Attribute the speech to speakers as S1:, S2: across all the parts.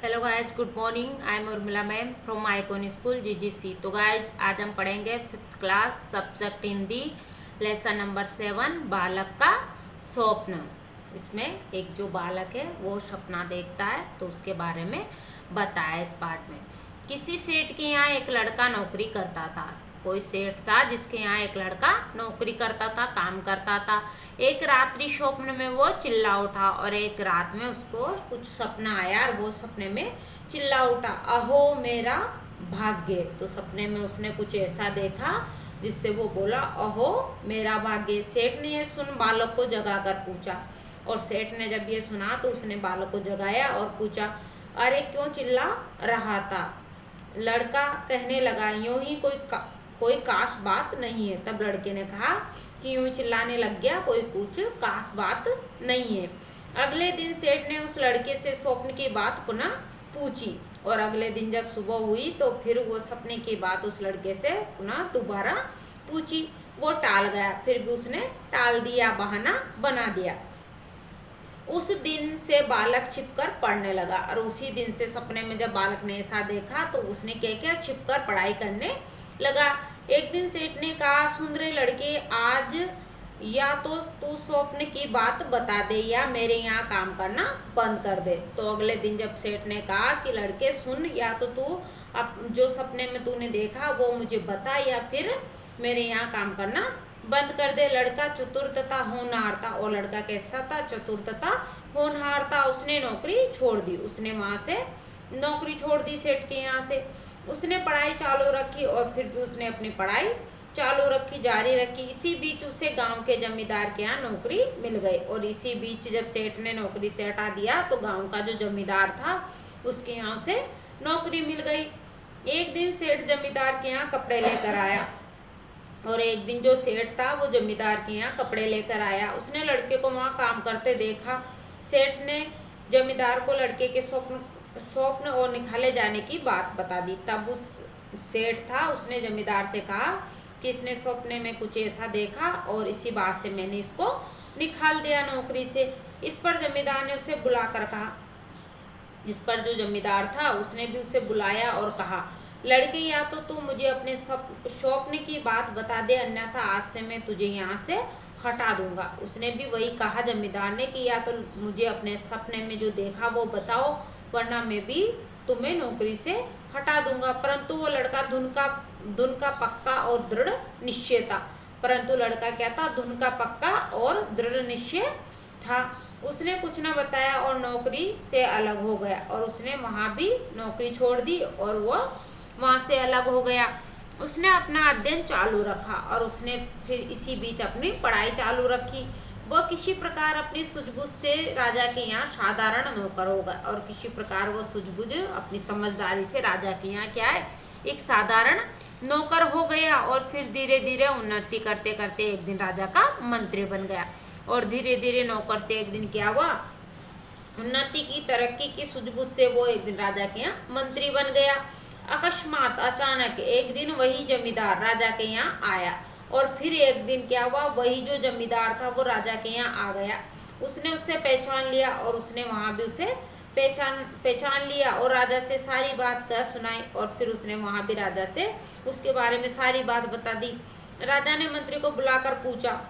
S1: Hello guys, good morning. I am Urmila ma'am from my कॉन school GGC. तो guys आज हम पढ़ेंगे 5th class subject Hindi lesson number 7 बालक का स्वप्न। इसमें एक जो बालक है वो सपना देखता है तो उसके बारे में बताया इस पार्ट में। किसी सेठ के यहाँ एक लड़का नौकरी करता था। कोई सेठ था जिसके यहाँ एक लड़का नौकरी करता था, काम करता था। एक रात्रि स्वप्न में वो चिल्ला उठा और एक रात में उसको कुछ सपना आया और वो सपने में चिल्ला उठा, अहो मेरा भाग्य। तो सपने में उसने कुछ ऐसा देखा जिससे वो बोला, अहो मेरा भाग्य। सेठ ने ये सुन बालक को जगा कर पूछा, और सेठ ने जब ये सुना तो उसने बालक को जगाया और पूछा, अरे क्यों चिल्ला रहा था? लड़का कहने लगा, यूं ही कोई खास बात नहीं है। तब लड़के ने कहा कि यूं चिल्लाने लग गया, कोई कुछ खास बात नहीं है। अगले दिन सेठ ने उस लड़के से स्वप्न की बात पुनः पूछी, और अगले दिन जब सुबह हुई तो फिर वो सपने की बात उस लड़के से पुनः दोबारा पूछी। वो टाल गया, फिर भी उसने टाल दिया, बहाना बना दिया। उस दिन से बालक छिपकर पढ़ने लगा, और उसी दिन से सपने में जब बालक ने ऐसा देखा तो उसने क्या छिपकर पढ़ाई करने लगा। एक दिन सेठ ने कहा, सुन रे लड़के, आज या तो तू स्वप्न की बात बता दे या मेरे यहाँ काम करना बंद कर दे। तो अगले दिन जब सेठ ने कहा कि लड़के सुन, या तो तू अब जो सपने में तूने देखा वो मुझे बता या फिर मेरे यहाँ काम करना बंद कर दे। लड़का चतुर तथा होनहार था, और लड़का कैसा था? चतुर तथा होनहार था। उसने नौकरी छोड़ दी, उसने वहां से नौकरी छोड़ दी सेठ के यहाँ से। उसने पढ़ाई चालू रखी, और फिर भी उसने अपनी पढ़ाई चालू रखी, जारी रखी। इसी बीच उसे गांव के जमींदार के यहाँ नौकरी मिल गई, और इसी बीच जब सेठ ने नौकरी से हटा दिया तो गांव का जो जमींदार था उसके यहाँ उसे नौकरी मिल गई। एक दिन सेठ जमींदार के यहाँ कपड़े लेकर आया, और एक दिन जो सेठ था वो जमींदार के यहाँ कपड़े लेकर आया। उसने लड़के को वहाँ काम करते देखा। सेठ ने जमींदार को लड़के के स्वप्न और निकाले जाने की बात बता दी। तब उस सेठ था उसने जमींदार से कहा कि इसने सपने में कुछ ऐसा देखा और इसी बात से मैंने इसको निकाल दिया नौकरी से। इस पर जमींदार ने उसे बुलाकर कहा, इस पर जो जमींदार था उसने भी उसे बुलाया और कहा, लड़के, या तो तू मुझे अपने स्वप्न की बात बता दे, अन्यथा आज से मैं तुझे यहाँ से हटा दूंगा। उसने भी वही कहा जमींदार ने कि या तो मुझे अपने सपने में जो देखा वो बताओ, वरना मैं भी तुम्हें नौकरी से हटा दूंगा। परंतु वो लड़का धुन का पक्का और दृढ़ निश्चय था। परंतु लड़का क्या था? धुन का पक्का और दृढ़ निश्चय था। उसने कुछ न बताया और नौकरी से अलग हो गया, और उसने वहां भी नौकरी छोड़ दी और वो वहां से अलग हो गया। उसने अपना अध्ययन चालू रखा, और उसने फिर इसी बीच अपनी पढ़ाई चालू रखी। वह किसी प्रकार अपनी सूझबूझ से राजा के यहाँ साधारण नौकर होगा, और किसी प्रकार वह सूझबूझ अपनी समझदारी से राजा के यहाँ क्या है? एक साधारण नौकर हो गया। और फिर धीरे धीरे उन्नति करते करते एक दिन राजा का मंत्री बन गया, और धीरे धीरे नौकर से एक दिन क्या हुआ? उन्नति की, तरक्की की सूझबूझ से वो एक दिन राजा के यहाँ मंत्री बन गया। अकस्मात, अचानक एक दिन वही जमींदार राजा के यहाँ आया, और फिर एक दिन क्या हुआ? वही जो जमींदार था वो राजा के यहाँ आ गया। उसने उससे पहचान लिया, और उसने वहां भी उसे पहचान लिया और राजा से सारी बात कह सुनाई, और फिर उसने वहां भी राजा से उसके बारे में सारी बात बता दी। राजा ने मंत्री को बुलाकर पूछा,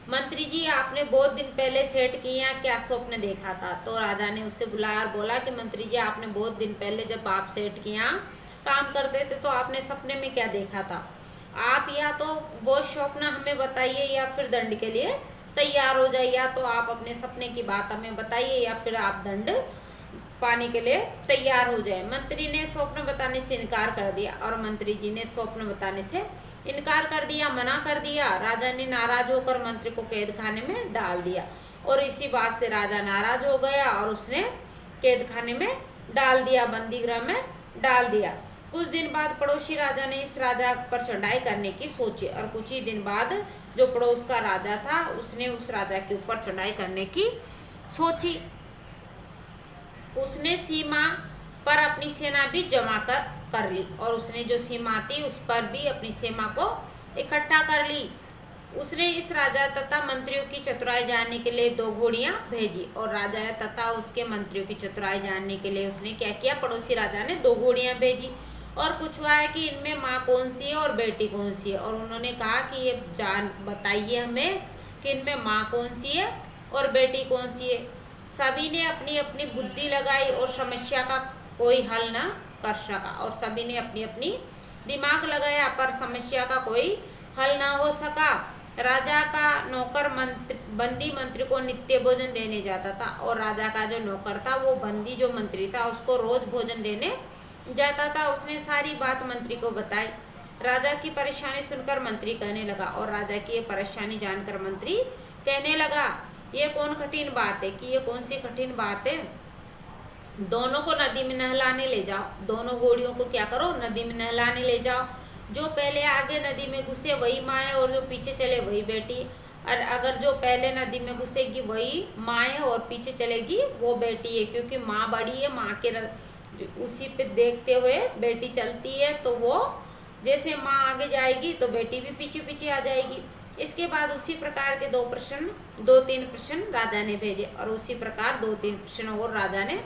S1: मंत्री जी, आपने बहुत दिन पहले सेठ के यहाँ क्या स्वप्न देखा था? तो राजा ने उससे बुलाया और बोला कि मंत्री जी, आपने बहुत दिन पहले जब आप सेठ के यहाँ काम करते थे तो आपने सपने में क्या देखा था? आप या तो वो स्वप्न हमें बताइए या फिर दंड के लिए तैयार हो जाइए। या तो आप अपने सपने की बात हमें बताइए या फिर आप दंड पाने के लिए तैयार हो जाए। मंत्री ने स्वप्न बताने से इनकार कर दिया, और मंत्री जी ने स्वप्न बताने से इनकार कर दिया, मना कर दिया। राजा ने नाराज होकर मंत्री को कैद खाने में डाल दिया, और इसी बात से राजा नाराज हो गया और उसने कैद खाने में डाल दिया, बंदी गृह में डाल दिया। कुछ दिन बाद पड़ोसी राजा ने इस राजा पर चढ़ाई करने की सोची, और कुछ ही दिन बाद जो पड़ोस का राजा था उसने उस राजा के ऊपर चढ़ाई करने की सोची। उसने सीमा पर अपनी सेना भी जमा कर ली, और उसने जो सीमा थी उस पर भी अपनी सेना को इकट्ठा कर ली। उसने इस राजा तथा मंत्रियों की चतुराई जानने के लिए 2 घोड़ियां भेजी, और राजा तथा उसके मंत्रियों की चतुराई जानने के लिए उसने क्या किया, पड़ोसी राजा ने 2 घोड़ियां भेजी और पूछवा है कि इनमें माँ कौन सी है और बेटी कौन सी है। और उन्होंने कहा कि ये जान बताइए हमें कि इनमें माँ कौन सी है और बेटी कौन सी है। सभी ने अपनी अपनी बुद्धि लगाई और समस्या का कोई हल न कर सका, और सभी ने अपनी अपनी दिमाग लगाया पर समस्या का कोई हल ना हो सका। राजा का नौकर बंदी मंत्री को नित्य भोजन देने जाता था, और राजा का जो नौकर था वो बंदी जो मंत्री था उसको रोज भोजन देने जाता था। उसने सारी बात मंत्री को बताई। राजा की परेशानी सुनकर मंत्री कहने लगा, और राजा की ये परेशानी जानकर मंत्री कहने लगा, ये कौन कठिन बात है, कि ये कौन सी कठिन बात है। दोनों को नदी में नहलाने ले जाओ, दोनों घोड़ियों को क्या करो, नदी में नहलाने ले जाओ। जो पहले आगे नदी में घुसे वही माँ है, और जो पीछे चले वही बेटी। और अगर जो पहले नदी में घुसेगी वही माँ है और पीछे चलेगी वो बेटी है, क्योंकि माँ बड़ी है, माँ के उसी पे देखते हुए बेटी चलती है। तो वो जैसे माँ आगे जाएगी तो बेटी भी पीछे पीछे आ जाएगी। इसके बाद उसी प्रकार के 2-3 प्रश्न राजा ने भेजे, और उसी प्रकार 2-3 प्रश्न और राजा ने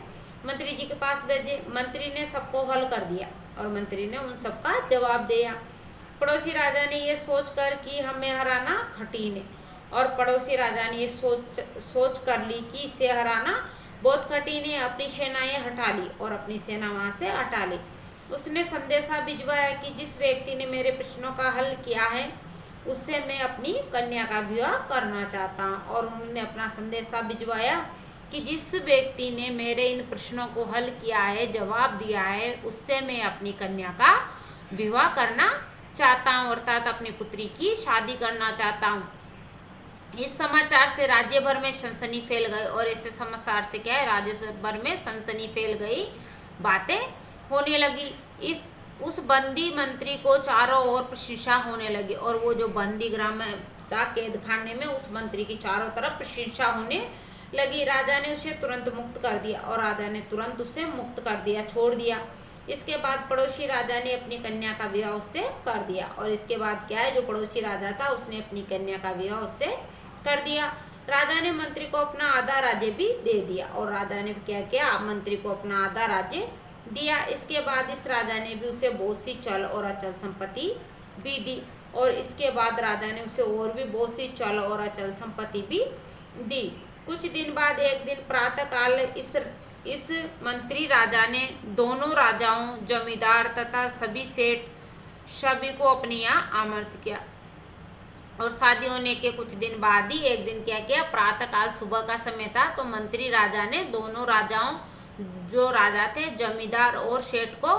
S1: मंत्री जी के पास भेजे। मंत्री ने सबको हल कर दिया और मंत्री ने उन सबका जवाब दिया। पड़ोसी राजा ने ये सोचकर कि हमें हराना कठिन है, और पड़ोसी राजा ने ये सोच कर ली कि इसे हराना बहुत कठिन है। अपनी सेनाएं हटा ली और अपनी सेना वहां से हटा ली। उसने संदेशा भिजवाया कि जिस व्यक्ति ने मेरे प्रश्नों का हल किया है उससे मैं अपनी कन्या का विवाह करना चाहता हूँ। और उन्होंने अपना संदेशा भिजवाया कि जिस व्यक्ति ने मेरे इन प्रश्नों को हल किया है, जवाब दिया है, उससे मैं अपनी कन्या का विवाह करना चाहता हूँ, अर्थात अपनी पुत्री की शादी करना चाहता हूँ। इस समाचार से राज्य भर में सनसनी फैल गई, और ऐसे समाचार से क्या है, राज्य भर में सनसनी फैल गई, बातें होने लगी। उस बंदी मंत्री को चारों ओर प्रशंसा होने लगी, और वो जो बंदी गृह में था, कैद खाने में, उस मंत्री की चारों तरफ प्रशंसा होने लगी। राजा ने उसे तुरंत मुक्त कर दिया, और राजा ने तुरंत उसे मुक्त कर दिया, छोड़ दिया। इसके बाद पड़ोसी राजा ने अपनी कन्या का विवाह उससे कर दिया, और इसके बाद क्या है, जो पड़ोसी राजा था उसने अपनी कन्या का विवाह उससे कर दिया। राजा ने मंत्री को अपना आधा राज्य भी दे दिया, और राजा ने क्या किया, मंत्री को अपना आधा राज्य दिया। इसके बाद इस राजा ने भी उसे बहुत सी चल और अचल संपत्ति भी दी, और इसके बाद राजा ने उसे और भी बहुत सी चल और अचल संपत्ति भी दी। कुछ दिन बाद एक दिन प्रातः काल इस मंत्री राजा ने दोनों राजाओं, जमींदार तथा सभी सेठ सभी को अपने यहाँ आमंत्रित किया। और शादी होने के कुछ दिन बाद ही एक दिन क्या किया, प्रातः काल सुबह का समय था, तो मंत्री राजा ने दोनों राजाओं, जो राजा थे, जमींदार और सेठ को,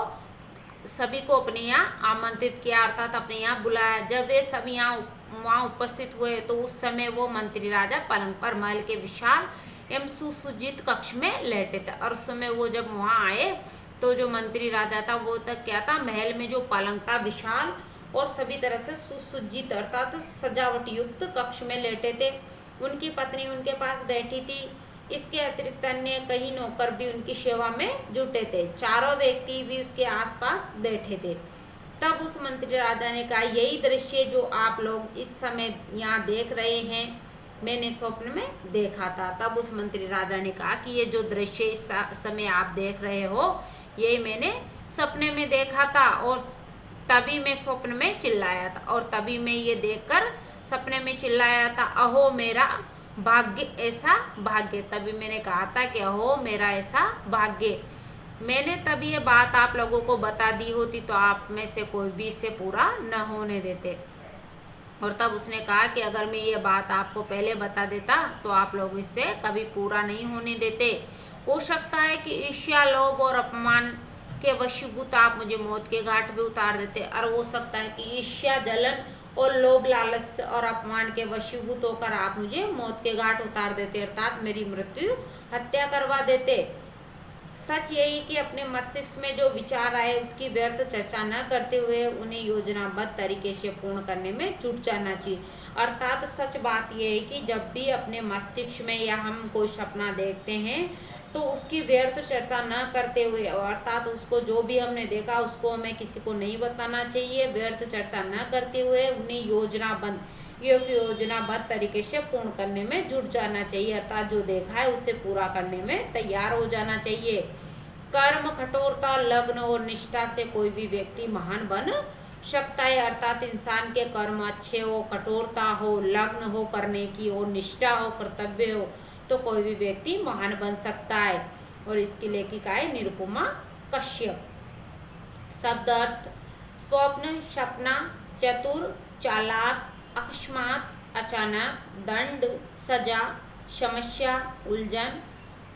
S1: सभी को अपने यहाँ आमंत्रित किया, अर्थात अपने यहाँ बुलाया। जब वे सभी यहाँ वहाँ उपस्थित हुए तो उस समय वो मंत्री राजा पलंग पर महल के विशाल एवं सुसज्जित कक्ष में लेटे थे। और उस समय वो जब वहाँ आए तो जो मंत्री राजा था वो तक क्या था, महल में जो पलंग था विशाल और सभी तरह से सुसज्जित अर्थात सजावट युक्त कक्ष में लेटे थे। उनकी पत्नी उनके पास बैठी थी। इसके अतिरिक्त अन्य कई नौकर भी उनकी सेवा में जुटे थे। चारों व्यक्ति भी उसके आसपास बैठे थे। तब उस मंत्री राजा ने कहा, यही दृश्य जो आप लोग इस समय यहाँ देख रहे हैं मैंने स्वप्न में देखा था। तब उस मंत्री राजा ने कहा कि ये जो दृश्य इस समय आप देख रहे हो यही मैंने सपने में देखा था, और तभी मैं स्वप्न में चिल्लाया था, और तभी मैं ये देखकर सपने में चिल्लाया था, अहो मेरा भाग्य, ऐसा भाग्य। तभी मैंने कहा था कि अहो मेरा ऐसा भाग्य। मैंने तभी ये बात आप लोगों को बता दी होती तो आप में से कोई भी इसे पूरा न होने देते। और तब उसने कहा कि अगर मैं ये बात आपको पहले बता देता तो आप लोग इससे कभी पूरा नहीं होने देते। हो सकता है कि ईर्ष्या, लोभ और अपमान के वशीभूत आप मुझे मौत के घाट भी उतार देते, और हो सकता है कि ईर्ष्या, जलन और लोभ, लालच और अपमान के वशीभूत होकर आप मुझे मौत के घाट उतार देते, अर्थात मेरी मृत्यु हत्या करवा देते। सच यही कि अपने मस्तिष्क में जो विचार आए उसकी व्यर्थ चर्चा न करते हुए उन्हें योजनाबद्ध तरीके से पूर्ण करने में जुट जाना चाहिए। अर्थात सच बात यह है कि जब भी अपने मस्तिष्क में या हम कोई सपना देखते हैं तो उसकी व्यर्थ चर्चा न करते हुए, अर्थात उसको जो भी हमने देखा उसको हमें किसी को नहीं बताना चाहिए। व्यर्थ चर्चा न करते हुए उन्हें योजनाबद्ध ये योजनाबद्ध तरीके से पूर्ण करने में जुट जाना चाहिए, अर्थात जो देखा है उसे पूरा करने में तैयार हो जाना चाहिए। कर्म, कठोरता, लग्न और निष्ठा से कोई भी व्यक्ति महान बन सकता है, अर्थात इंसान के कर्म अच्छे हो, कठोरता हो, लग्न हो करने की, और निष्ठा हो, कर्तव्य हो, तो कोई भी व्यक्ति महान बन सकता है। और इसकी लेखिका है निरुपमा कश्यप। शब्द अर्थ: स्वप्न, सपना, चतुर, चालाक, अकस्मात, अचानक, दंड, सजा, समस्या, उलझन,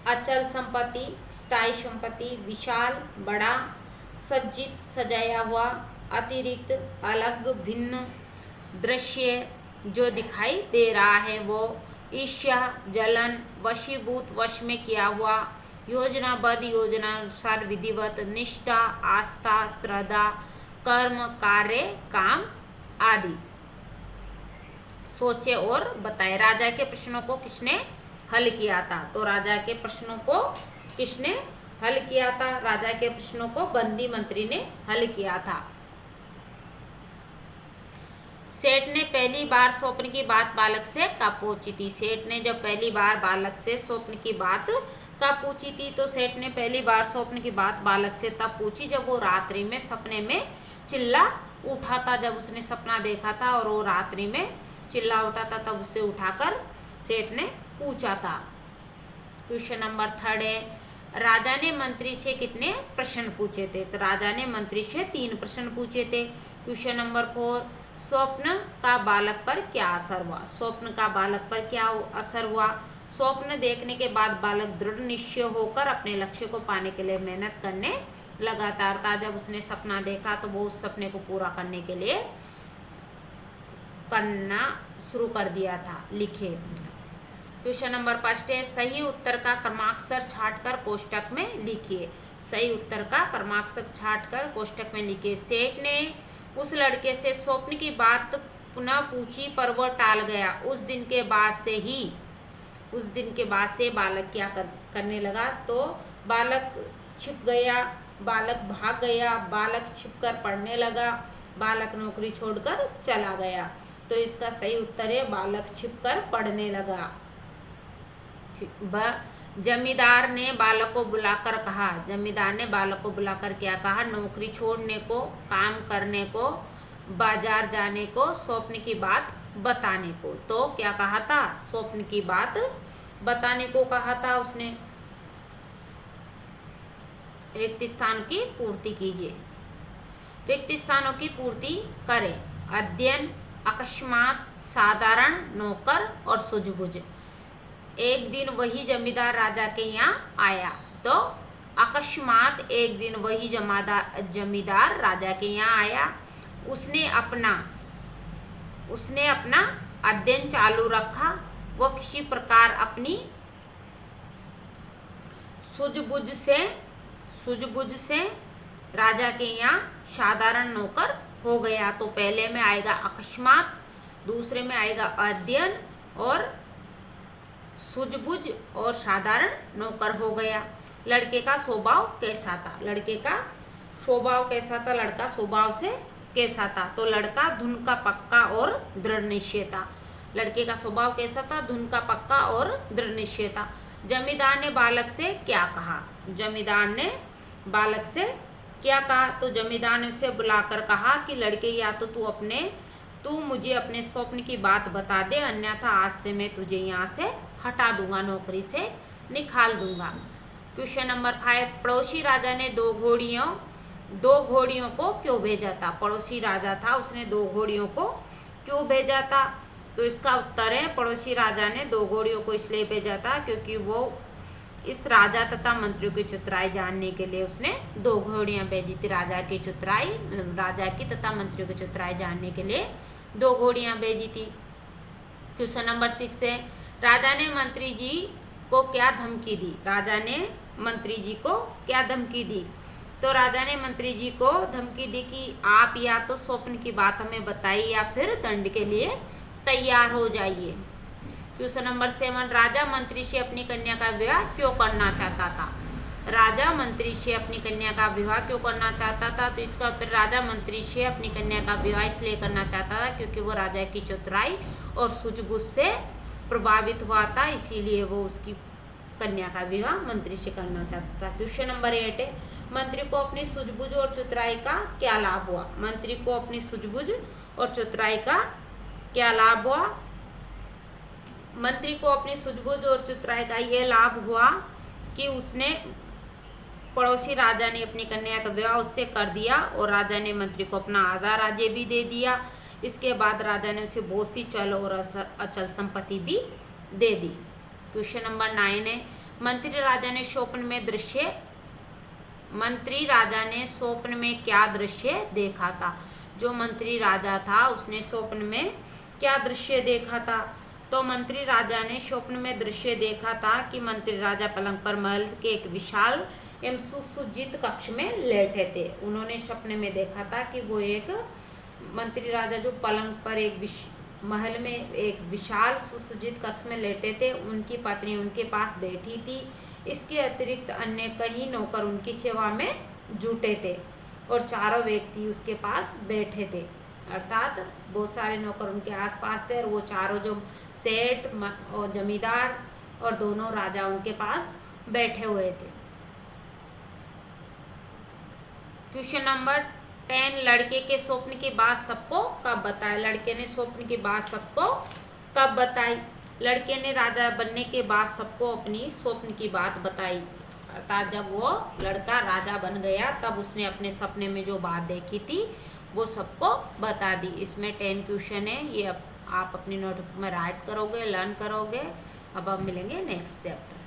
S1: अचल संपत्ति, स्थायी संपत्ति, विशाल, बड़ा, सज्जित, सजाया हुआ, अतिरिक्त, अलग, भिन्न, दृश्य, जो दिखाई दे रहा है वो, ईर्ष्या, जलन, वशीभूत, वश में किया हुआ, योजनाबद्ध, योजनानुसार, विधिवत, निष्ठा, आस्था, श्रद्धा, कर्म, कार्य, काम आदि। सोचे और बताए। राजा के प्रश्नों को किसने हल किया था? तो राजा के प्रश्नों को किसने हल किया था? राजा के प्रश्नों को बंदी मंत्री ने हल किया था। सेठ ने पहली बार स्वप्न की बात बालक से कब पूछी थी? सेठ ने जब पहली बार बालक से स्वप्न की बात कब पूछी थी? तो सेठ ने पहली बार स्वप्न की बात बालक से तब पूछी जब वो रात्रि में सपने में चिल्ला उठा था। जब उसने सपना देखा था और वो रात्रि में चिल्ला उठा था, तब उसे उठाकर सेठ ने पूछा था। क्वेश्चन नंबर 3 है, राजा ने मंत्री से कितने प्रश्न पूछे थे? तो राजा ने मंत्री से 3 प्रश्न पूछे थे। क्वेश्चन नंबर 4, स्वप्न का बालक पर क्या असर हुआ? स्वप्न का बालक पर क्या असर हुआ? स्वप्न देखने के बाद बालक दृढ़ निश्चय होकर अपने लक्ष्य को पाने के लिए मेहनत करने लगातार था। जब उसने सपना देखा तो वो उस सपने को पूरा करने के लिए करना शुरू कर दिया था। लिखे। क्वेश्चन नंबर 5 है, सही उत्तर का क्रमाक्षर छांटकर कोष्टक में लिखिए। सही उत्तर का क्रमाक्षर छांटकर कोष्टक में लिखिए। सेठ ने उस लड़के से स्वप्न की बात पुनः पूछी पर वह टाल गया। उस दिन के बाद से बालक क्या करने लगा? तो बालक छिप गया, बालक भाग गया, बालक छिपकर पढ़ने लगा, बालक नौकरी छोड़कर चला गया। तो इसका सही उत्तर है बालक छिपकर पढ़ने लगा। जमींदार ने बालक को बुलाकर कहा। जमींदार ने बालक को बुलाकर क्या कहा? नौकरी छोड़ने को, काम करने को, बाजार जाने को, स्वप्न की बात बताने को। तो क्या कहा था? स्वप्न की बात बताने को कहा था उसने। रिक्त स्थान की पूर्ति कीजिए। रिक्त स्थानों की पूर्ति करें। अध्ययन, अकस्मात, साधारण, नौकर और सूझबूझ। एक दिन वही जमींदार राजा के यहाँ आया। तो अकस्मात एक दिन वही जमींदार राजा के यहाँ आया। उसने अपना अध्ययन चालू रखा। वह किसी प्रकार अपनी सूझबूझ से राजा के यहाँ साधारण नौकर हो गया। तो पहले में आएगा अकस्मात, दूसरे में आएगा अध्ययन और सूझबूझ और साधारण नौकर हो गया। लड़के का स्वभाव कैसा था? लड़के का स्वभाव कैसा था? लड़का स्वभाव से कैसा था? तो लड़का धुन का पक्का और दृढ़ निश्चय था। लड़के का स्वभाव कैसा था? धुन का पक्का और दृढ़ निश्चय था। जमींदार ने बालक से क्या कहा? जमींदार ने बालक से क्या कहा? तो जमींदार ने उसे बुलाकर कहा कि लड़के, या तो तू मुझे अपने स्वप्न की बात बता दे, अन्यथा आज से मैं तुझे यहाँ से हटा दूंगा, नौकरी से निकाल दूंगा। क्वेश्चन नंबर 5, पड़ोसी राजा ने दो घोड़ियों को क्यों भेजा था? पड़ोसी राजा था, उसने 2 घोड़ियों को क्यों भेजा था? तो इसका उत्तर है, पड़ोसी राजा ने 2 घोड़ियों को इसलिए भेजा था क्योंकि वो इस राजा तथा मंत्रियों की चतुराई जानने के लिए उसने 2 घोड़ियां भेजी थी। राजा की तथा मंत्रियों की चतुराई जानने के लिए 2 घोड़ियां भेजी थी। क्वेश्चन नंबर 6 है, राजा ने मंत्री जी को क्या धमकी दी? राजा ने मंत्री जी को क्या धमकी दी? तो राजा ने मंत्री जी को धमकी दी कि आप या तो स्वप्न की बात हमें बताइए या फिर दंड के लिए तैयार हो जाइए। क्वेश्चन नंबर 7, राजा मंत्री से अपनी कन्या का विवाह क्यों करना चाहता था? राजा राजा मंत्री से अपनी कन्या का विवाह क्यों करना चाहता था? तो इसका उत्तर राजा मंत्री से अपनी कन्या का विवाह इसलिए करना चाहता था क्योंकि वो राजा की चतुराई और सूझबूझ से प्रभावित हुआ था, इसीलिए वो उसकी कन्या का विवाह मंत्री से करना चाहता था। क्वेश्चन नंबर 8 है, मंत्री को अपनी सूझबूझ और चतुराई का क्या लाभ हुआ? मंत्री को अपनी सूझबूझ और चतुराई का क्या लाभ हुआ? मंत्री को अपनी सूझबूझ और चतुराई का ये लाभ हुआ कि उसने पड़ोसी राजा ने अपनी कन्या का विवाह उससे कर दिया और राजा ने मंत्री को अपना आधा राज्य भी दे दिया। इसके बाद राजा ने उसे बहुत सी चल और अचल संपत्ति भी दे दी। क्वेश्चन नंबर 9 है, मंत्री राजा ने स्वप्न में क्या दृश्य देखा था? जो मंत्री राजा था उसने स्वप्न में क्या दृश्य देखा था? तो मंत्री राजा ने स्वप्न में दृश्य देखा था कि मंत्री राजा पलंग पर महल के एक विशाल एवं सुसज्जित कक्ष में लेटे थे। उन्होंने सपने में देखा था कि वो एक मंत्री राजा जो पलंग पर महल में एक विशाल सुसज्जित कक्ष में लेटे थे, उनकी पत्नी उनके पास बैठी थी। इसके अतिरिक्त अन्य कई नौकर उनकी सेवा में जुटे थे और चारों व्यक्ति उसके पास बैठे थे, अर्थात बहुत सारे नौकर उनके आसपास थे और वो चारों जो सेठ और जमींदार और दोनों राजा उनके पास बैठे हुए थे। क्वेश्चन नंबर 10, लड़के के स्वप्न की बात सबको कब बताई? लड़के ने स्वप्न की बात सबको कब बताई? लड़के ने राजा बनने के बाद सबको अपनी स्वप्न की बात बताई, अर्थात जब वो लड़का राजा बन गया तब उसने अपने सपने में जो बात देखी थी वो सबको बता दी। इसमें 10 क्वेश्चन है, ये आप अपनी नोटबुक में राइट करोगे, लर्न करोगे। अब मिलेंगे नेक्स्ट चैप्टर।